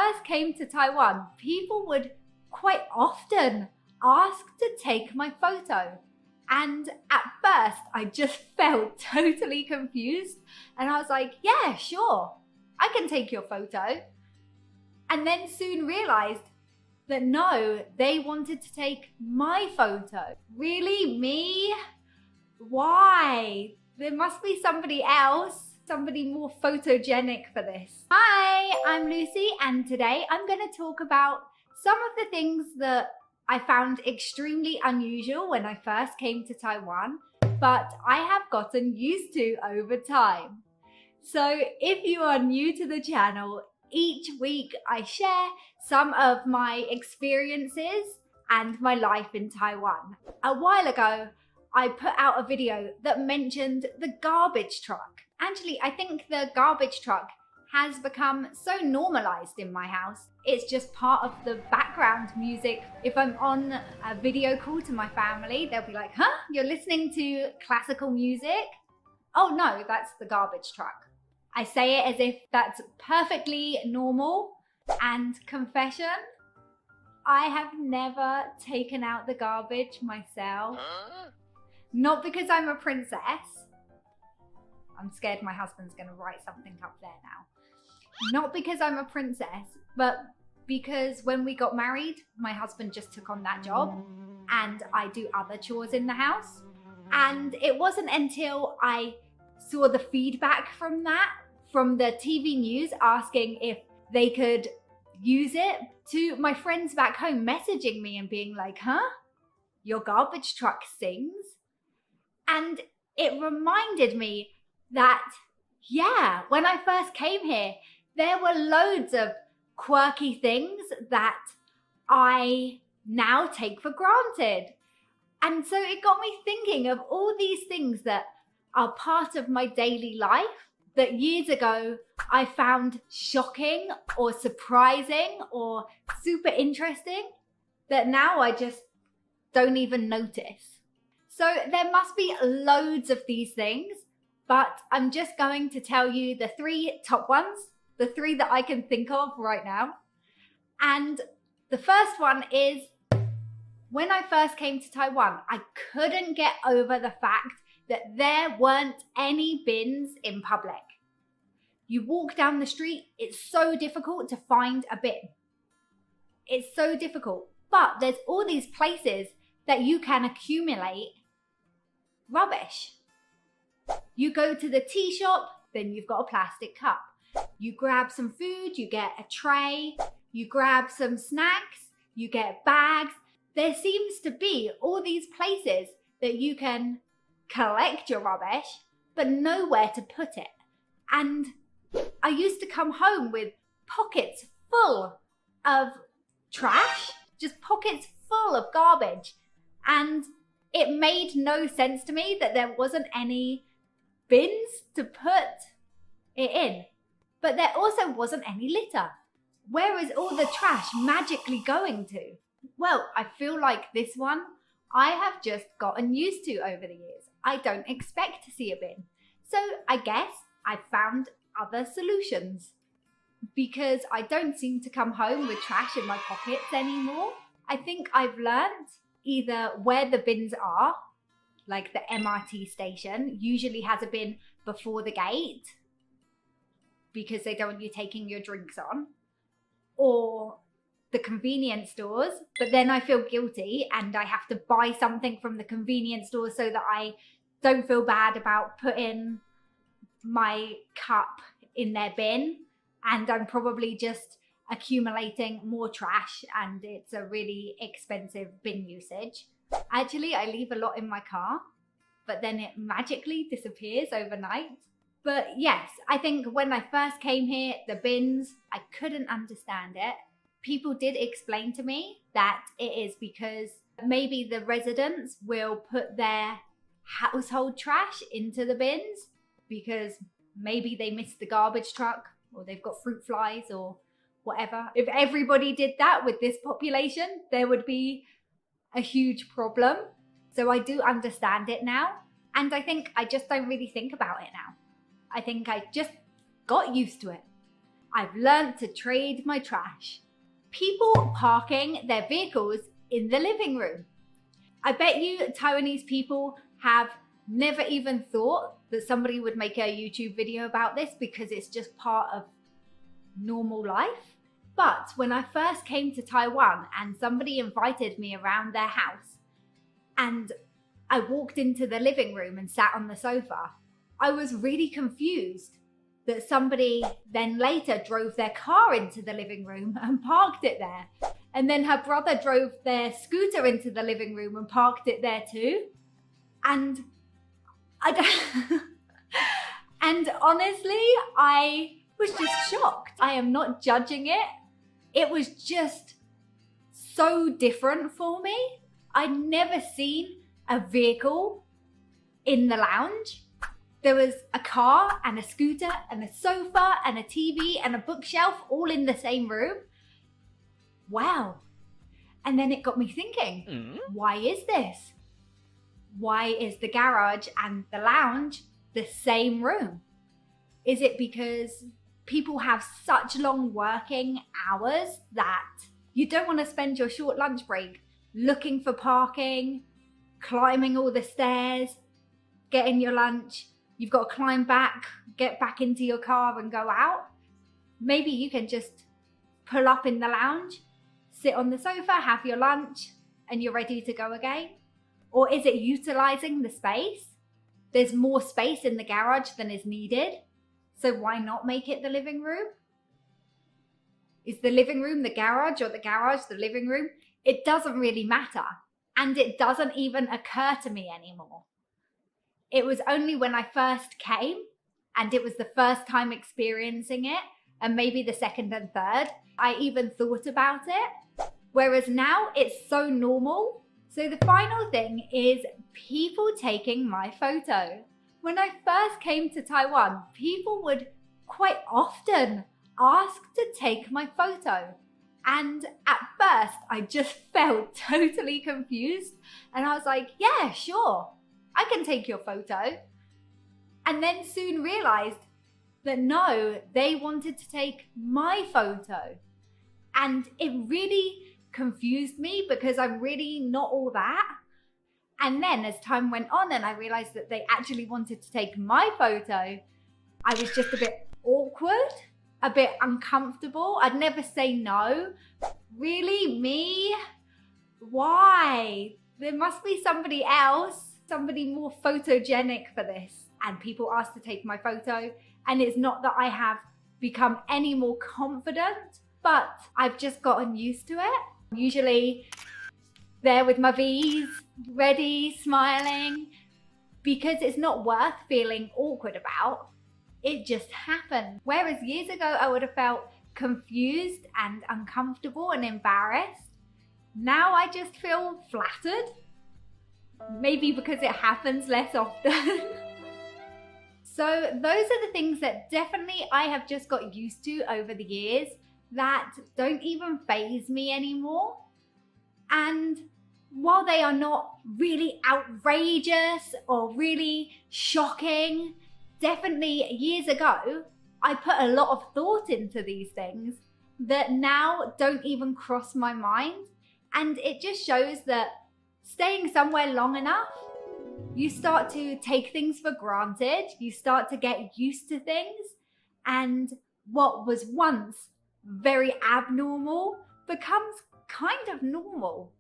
first came to Taiwan, people would quite often ask to take my photo. And at first, I just felt totally confused. And I was like, yeah, sure, I can take your photo. And then soon realized that no, they wanted to take my photo. Really? Me? Why? There must be somebody else, somebody more photogenic for this. Hi, I'm Lucy, and today I'm going to talk about some of the things that I found extremely unusual when I first came to Taiwan, but I have gotten used to over time. So if you are new to the channel, each week I share some of my experiences and my life in Taiwan. A while ago, I put out a video that mentioned the garbage truck. Actually, I think the garbage truck has become so normalized in my house. It's just part of the background music. If I'm on a video call to my family, they'll be like, huh? You're listening to classical music? Oh no, that's the garbage truck. I say it as if that's perfectly normal. And confession, I have never taken out the garbage myself. Not because I'm a princess. I'm scared my husband's gonna write something up there now. Not because I'm a princess, but because when we got married, my husband just took on that job and I do other chores in the house. And it wasn't until I saw the feedback from that, from the TV news asking if they could use it, to my friends back home messaging me and being like, huh? Your garbage truck sings? And it reminded me that, yeah, when I first came here, there were loads of quirky things that I now take for granted. And so it got me thinking of all these things that are part of my daily life that years ago I found shocking or surprising or super interesting that now I just don't even notice. So there must be loads of these things, but I'm just going to tell you the three top ones, the three that I can think of right now. And the first one is, when I first came to Taiwan, I couldn't get over the fact that there weren't any bins in public. You walk down the street, it's so difficult to find a bin. It's so difficult, but there's all these places that you can accumulate rubbish. You go to the tea shop, then you've got a plastic cup. You grab some food, you get a tray. You grab some snacks, you get bags. There seems to be all these places that you can collect your rubbish, but nowhere to put it. And I used to come home with pockets full of trash, just pockets full of garbage. And it made no sense to me that there wasn't any bins to put it in. But there also wasn't any litter. Where is all the trash magically going to? Well, I feel like this one I have just gotten used to over the years. I don't expect to see a bin. So I guess I found other solutions, because I don't seem to come home with trash in my pockets anymore. I think I've learned either where the bins are, like the MRT station usually has a bin before the gate because they don't want you taking your drinks on, or the convenience stores, but then I feel guilty and I have to buy something from the convenience store so that I don't feel bad about putting my cup in their bin, and I'm probably just accumulating more trash and it's a really expensive bin usage. Actually, I leave a lot in my car, but then it magically disappears overnight. But yes, I think when I first came here, the bins, I couldn't understand it. People did explain to me that it is because maybe the residents will put their household trash into the bins because maybe they missed the garbage truck or they've got fruit flies or whatever. If everybody did that with this population, there would be a huge problem. So I do understand it now. And I think I just don't really think about it now. I think I just got used to it. I've learned to trade my trash. People parking their vehicles in the living room. I bet you Taiwanese people have never even thought that somebody would make a YouTube video about this because it's just part of normal life. But when I first came to Taiwan and somebody invited me around their house and I walked into the living room and sat on the sofa, I was really confused that somebody then later drove their car into the living room and parked it there. And then her brother drove their scooter into the living room and parked it there too. And and honestly, I was just shocked. I am not judging it. It was just so different for me. I'd never seen a vehicle in the lounge. There was a car and a scooter and a sofa and a TV and a bookshelf all in the same room. Wow. And then it got me thinking, why is this? Why is the garage and the lounge the same room? Is it because people have such long working hours that you don't want to spend your short lunch break looking for parking, climbing all the stairs, getting your lunch? You've got to climb back, get back into your car and go out. Maybe you can just pull up in the lounge, sit on the sofa, have your lunch, and you're ready to go again. Or is it utilizing the space? There's more space in the garage than is needed. So why not make it the living room? Is the living room the garage or the garage the living room? It doesn't really matter. And it doesn't even occur to me anymore. It was only when I first came and it was the first time experiencing it, and maybe the second and third, I even thought about it. Whereas now it's so normal. So the final thing is people taking my photo. When I first came to Taiwan, people would quite often ask to take my photo. And at first, I just felt totally confused. And I was like, yeah, sure, I can take your photo. And then soon realized that no, they wanted to take my photo. And it really confused me because I'm really not all that. And then as time went on and I realized that they actually wanted to take my photo, I was just a bit awkward, a bit uncomfortable. I'd never say no. Really, me? Why? There must be somebody else, somebody more photogenic for this. And people asked to take my photo. And it's not that I have become any more confident, but I've just gotten used to it. Usually there with my V's, ready, smiling, because it's not worth feeling awkward about. It just happened. Whereas years ago, I would have felt confused and uncomfortable and embarrassed. Now I just feel flattered. Maybe because it happens less often. So those are the things that definitely I have just got used to over the years that don't even faze me anymore. And while they are not really outrageous or really shocking, definitely years ago, I put a lot of thought into these things that now don't even cross my mind. And it just shows that staying somewhere long enough, you start to take things for granted. You start to get used to things. And what was once very abnormal becomes kind of normal.